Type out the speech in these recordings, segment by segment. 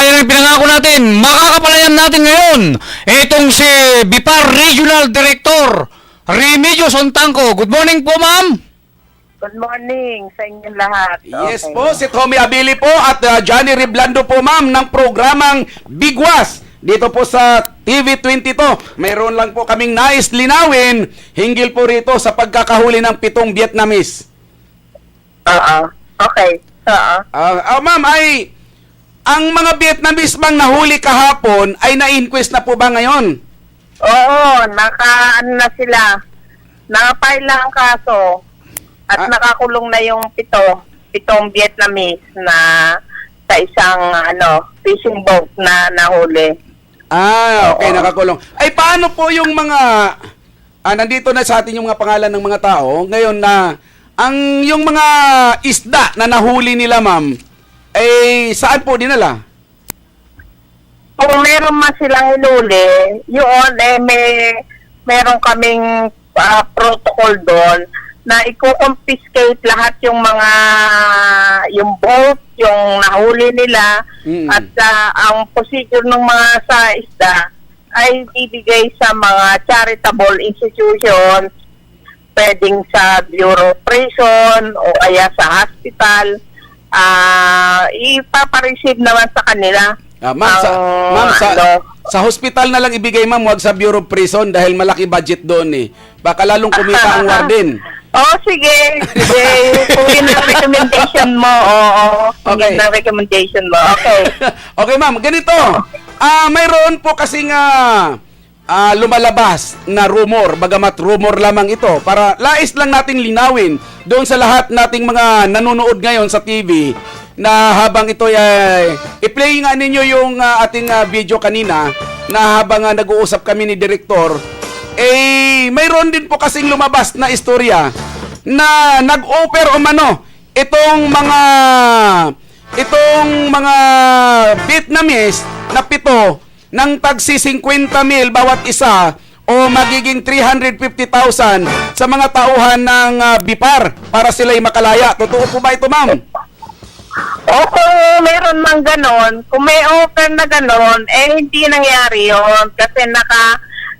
gaya ng pinangako natin, makakapalayan natin ngayon itong si BIPAR Regional Director Remedios Ontangco. Good morning po, ma'am. Good morning sa inyong lahat. Yes po, si Tommy Abili po at Johnny Riblando po, ma'am, ng programang Bigwas. Dito po sa TV22, mayroon lang po kaming nais linawin hinggil po rito sa pagkakahuli ng 7 Vietnamese. Okay. Ma'am, ay ang mga Vietnamese bang nahuli kahapon ay na-inquest na po ba ngayon? Oo, ano na sila. Nakapile na ang kaso at nakakulong na yung pitong Vietnamese na sa isang fishing boat na nahuli. Okay, nakakulong. Ay, paano po yung mga nandito na sa atin yung mga pangalan ng mga tao ngayon na yung mga isda na nahuli nila, ma'am, ay saan po dinala? Kung meron man silang hinuli, yun, meron kaming protocol doon na i-confiscate lahat yung boat, yung nahuli nila, at ang procedure ng mga sa isda ay ibigay sa mga charitable institutions, pwedeng sa Bureau of Prison o kaya sa hospital, ipapareceive naman sa kanila. Sa hospital na lang ibigay, ma'am, wag sa Bureau of Prison dahil malaki budget doon eh. Baka lalong kumita ang warden. Sige. Kung yun ang recommendation mo, Okay. Yun ang recommendation mo. Okay. Okay, ma'am, ganito. Mayroon po kasing lumalabas na rumor, bagamat rumor lamang ito, para lais lang nating linawin doon sa lahat nating mga nanonood ngayon sa TV na habang ito ay i-play nga ninyo yung ating video kanina na habang nag-uusap kami ni Direktor, mayroon din po kasing lumabas na istorya na nag-offer umano itong mga Vietnamese na 7 ng tagsi 50,000 bawat isa o magiging 350,000 sa mga tauhan ng BIPAR para sila'y makalaya. Totoo po ba ito, ma'am? O kung meron mang ganon, kung may offer na ganon, hindi nangyari yon kasi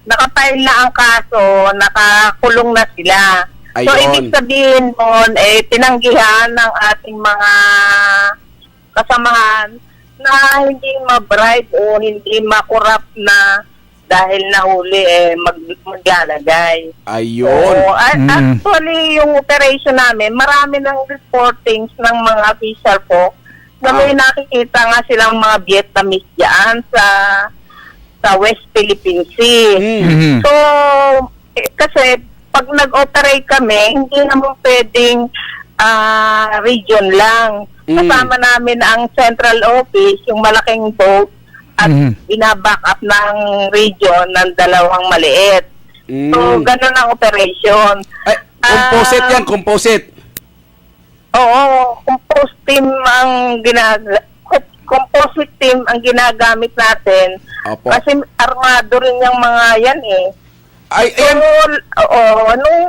nakapile na ang kaso, nakakulong na sila. So, Ayun. ibig sabihin nun, tinanggihan ng ating mga kasamahan na hindi ma-bribe o hindi ma-corrupt na dahil nahuli maglalagay. Ayun. So, actually, yung operation namin, marami ng reportings ng mga official po na may nakikita nga silang mga Vietnamese dyan sa West Philippine Sea. So, kasi pag nag-operate kami, hindi naman pwedeng region lang. Kasama namin ang central office, yung malaking boat, at binaback up ng region ng 2 maliit. So, ganun ang operation. Composite yan, composite. Oo, composite team ang ginagamit natin. Opo. Kasi armado rin yung mga yan eh. Nung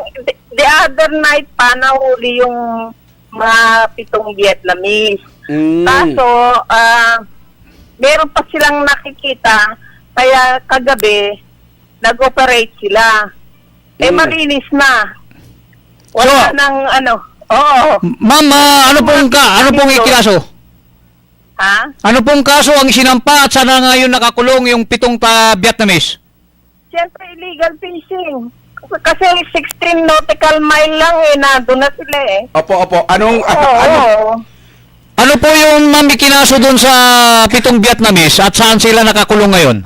the other night pa, nahuli yung mga 7 Vietnamese. Kaso, meron pa silang nakikita, kaya kagabi, nag-operate sila. Malinis na. Wala nang Ma'am, ano pong ikinaso? Ha? Ano pong kaso ang sinampa at sana ngayon nakakulong yung 7 Vietnamese? Siyempre, illegal fishing. Kasi 16 nautical mile lang nandun na sila Opo. Ano po yung ma'am ikinaso doon sa 7 Vietnamese at saan sila nakakulong ngayon?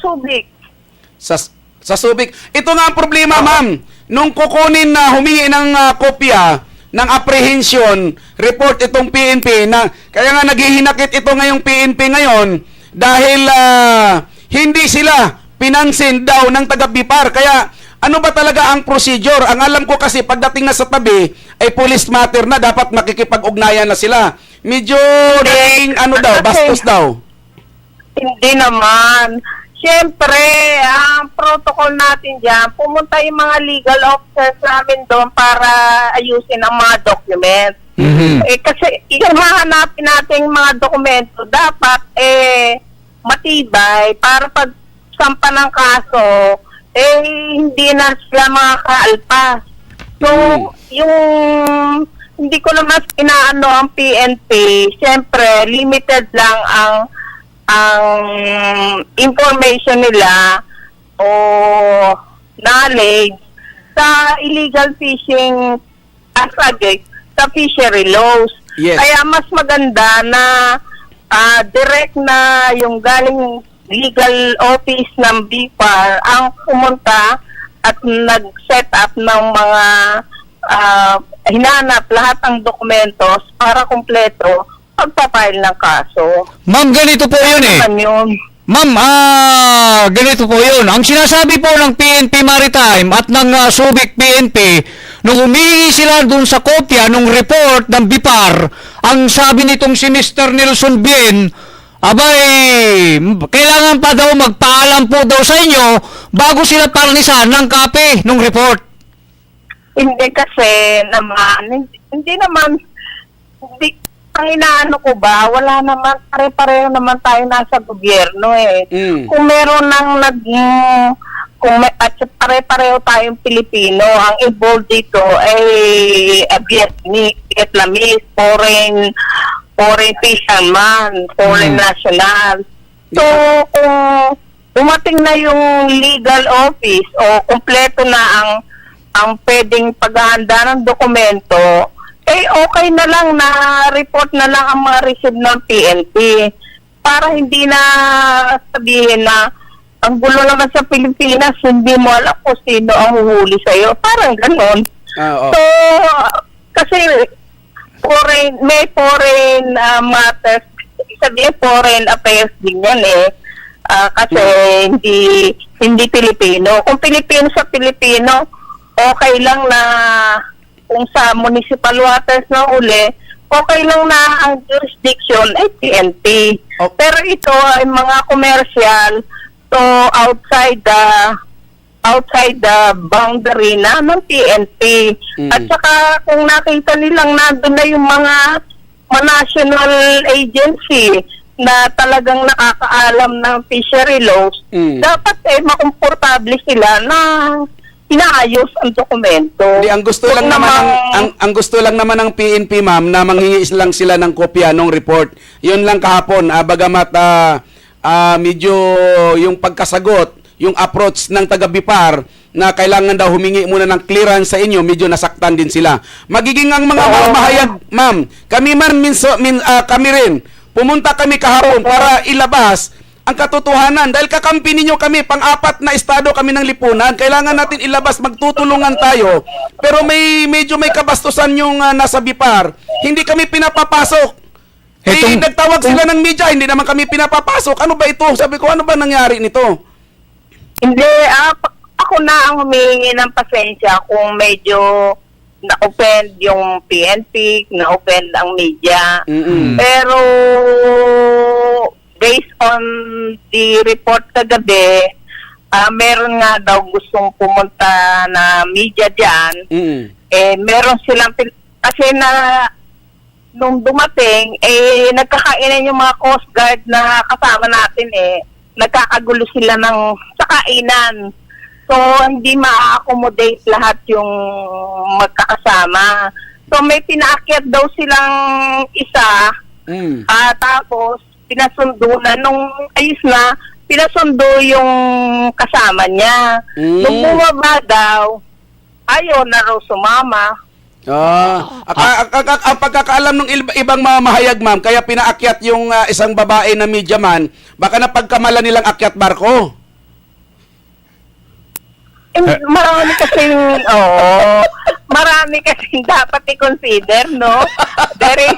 Subic. Sa Subic. Ito nga ang problema, ma'am. Nung kukunin na humingi ng kopya ng apprehension report itong PNP, kaya nga naghihinakit ito ngayong PNP ngayon dahil hindi sila pinansin daw ng taga-BIPAR. Kaya ano ba talaga ang procedure? Ang alam ko kasi pagdating na sa tabi ay police matter na, dapat makikipag-ugnayan na sila. Medyo naging bastos daw. Hindi naman. Siyempre, ang protocol natin dyan, pumunta yung mga legal officers namin doon para ayusin ang mga documents. Mhm. Kasi yung hahanapin nating mga dokumento dapat matibay para pag sampa ng kaso hindi na sila makakaalpas. So, yung hindi ko naman inaano ang PNP, siyempre limited lang ang information nila o knowledge sa illegal fishing as against sa fishery laws. Yes. Kaya mas maganda na direct na yung galing legal office ng BIPAR ang pumunta at nag-set up ng mga hinanap lahat ng dokumentos para kumpleto pagpapile ng kaso. Ma'am, ganito po yun eh. Ano yun? Ma'am, ganito po yun. Ang sinasabi po ng PNP Maritime at ng Subic PNP, nung humingi sila dun sa kopya ng report ng BIPAR, ang sabi nitong si Mr. Nelson Bien, abay, kailangan pa daw magpaalam po daw sa inyo bago sila parnisan ng kape ng report. Hindi kasi naman, hindi naman, ang inaano ko ba, wala naman, pare-pareho naman tayo nasa gobyerno eh. Kung meron nang at pare-pareho tayong Pilipino, ang involved dito ay Vietnamese, foreign fisherman, foreign national. So, kung dumating na yung legal office o kumpleto na ang pwedeng paghahanda ng dokumento, okay na lang na report na lang ang mga receive ng PNP para hindi na sabihin na ang gulo naman sa Pilipinas, hindi mo alam kung sino ang huhuli sa'yo. Parang ganon. So, kasi may foreign matters, sabihin foreign affairs din yan eh. Kasi hindi Pilipino. Kung Pilipino sa Pilipino, okay lang na kung sa municipal waters na uli, okay lang na ang jurisdiction ay PNP. Okay. Pero ito ay mga commercial, so outside the boundary na ng PNP. At saka kung nakita nilang nandun na yung mga national agency na talagang nakakaalam ng fishery laws, dapat makomportable sila na inaayos ang dokumento. Ang gusto lang naman ang gusto lang naman ng PNP, ma'am, na manghingi lang sila ng kopya ng report. 'Yun lang kahapon, bagamat medyo yung pagkasagot, yung approach ng taga BIPAR na kailangan daw humingi muna ng clearance sa inyo, medyo nasaktan din sila. Magiging ang mga mamahayag, ma'am, kami kami rin pumunta kami kahapon para ilabas ang katotohanan. Dahil kakampi ninyo kami, pang-apat na estado kami ng lipunan, kailangan natin ilabas, magtutulungan tayo. Pero medyo may kabastusan yung nasa BIPAR. Hindi kami pinapapasok. Nagtawag sila ng media, hindi naman kami pinapapasok. Ano ba ito? Sabi ko, ano ba nangyari nito? Hindi, ako na ang humingi ng pasensya kung medyo na-offend yung PNP, na-offend ang media. Pero based on the report kagabi, meron nga daw gustong pumunta na media dyan. Meron silang, kasi nung dumating, nagkakainan yung mga Coast Guard na kasama natin nagkakagulo sila ng sakainan. So, hindi ma-accommodate lahat yung magkakasama. So, may pinaakyat daw silang isa, tapos, pinasundo na, nung ayos na, pinasundo yung kasama niya. Nung bumaba daw, ayaw na raw sumama. Ang pagkakaalam ng ibang mamahayag, ma'am, kaya pinaakyat yung isang babae na media man, baka napagkamalan nilang akyat barko. Marami kasing dapat i-consider, no? Very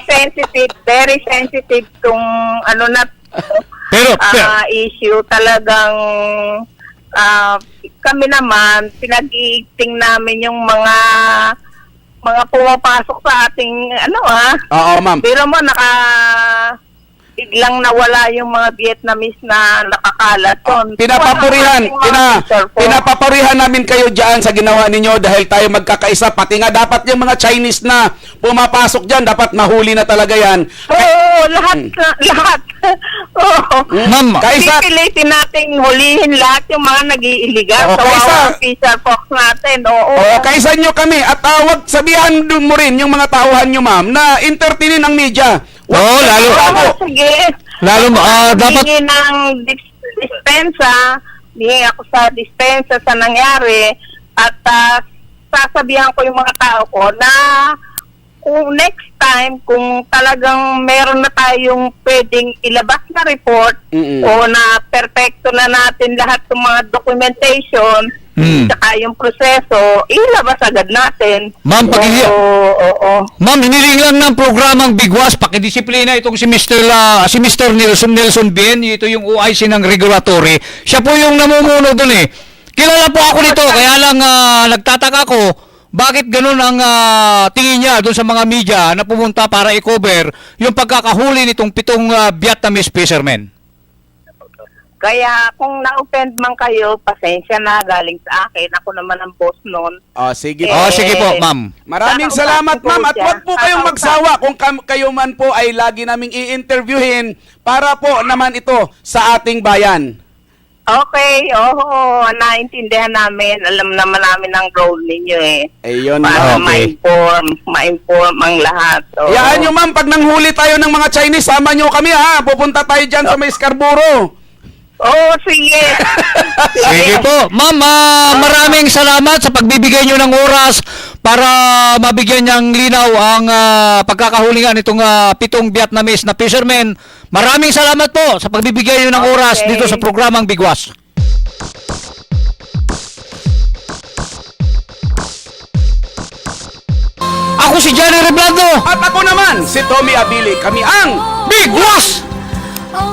sensitive tong issue. Talagang kami naman, pinag-iiting namin yung mga pumapasok sa ating Oo, ma'am. Pero mo, biglang nawala yung mga Vietnamese na nakakalat doon. Pinapapurihan, Wala nating mga officer po. pinapapurihan namin kayo dyan sa ginawa ninyo dahil tayo magkakaisa. Pati nga dapat yung mga Chinese na pumapasok dyan, dapat mahuli na talaga yan. Oo, lahat. Oo. Ma'am, Kaisa, Pipilitin natin hulihin lahat yung mga nag-iiligal. Oo, Sa kaisa- officer fox natin. Oo. kaisa nyo kami at wag sabihan dun mo rin yung mga tauhan nyo, ma'am, na entertainin ang media. Oo, lalo- Oo, sige. Lalo, dapat... Hingi ng dispensa, hingi ako sa dispensa sa nangyari at sasabihan ko yung mga tao ko na kung next time, kung talagang meron na tayong pwedeng ilabas na report Mm-mm. o na perfecto na natin lahat ng mga documentation saka yung proseso, ilabas agad natin. Ma'am, Oo. Ma'am, hiniling lang ng programang Bigwas, pakidisiplina itong si Mr. Nelson Bien, ito yung OIC ng regulatory. Siya po yung namumuno doon eh. Kilala po ako nito, kaya lang nagtataka ko, bakit ganun ang tingin niya doon sa mga media na pumunta para i-cover yung pagkakahuli nitong 7 Vietnamese fishermen? Kaya kung na-offend man kayo, pasensya na, galing sa akin. Ako naman ang boss noon. Sige. Sige po, ma'am. Maraming salamat, ma'am. At huwag po kayong magsawa kung kayo man po ay lagi naming i-interviewin para po naman ito sa ating bayan. Okay, oo, naintindihan namin. Alam naman namin ang role ninyo eh. Ayun, Para okay. ma-inform ang lahat. Oo. Yaan nyo, ma'am, pag nanghuli tayo ng mga Chinese, sama nyo kami, ha? Pupunta tayo dyan sa may Scarborough. Oo, sige. Sige po. Ma'am, maraming salamat sa pagbibigay nyo ng oras para mabigyan niyang linaw ang pagkakahulingan nitong 7 Vietnamese na fishermen. Maraming salamat po sa pagbibigay nyo ng oras Okay. dito sa programang Bigwas. Ako si Johnny Reblando. At ako naman, si Tommy Abili. Kami ang Bigwas!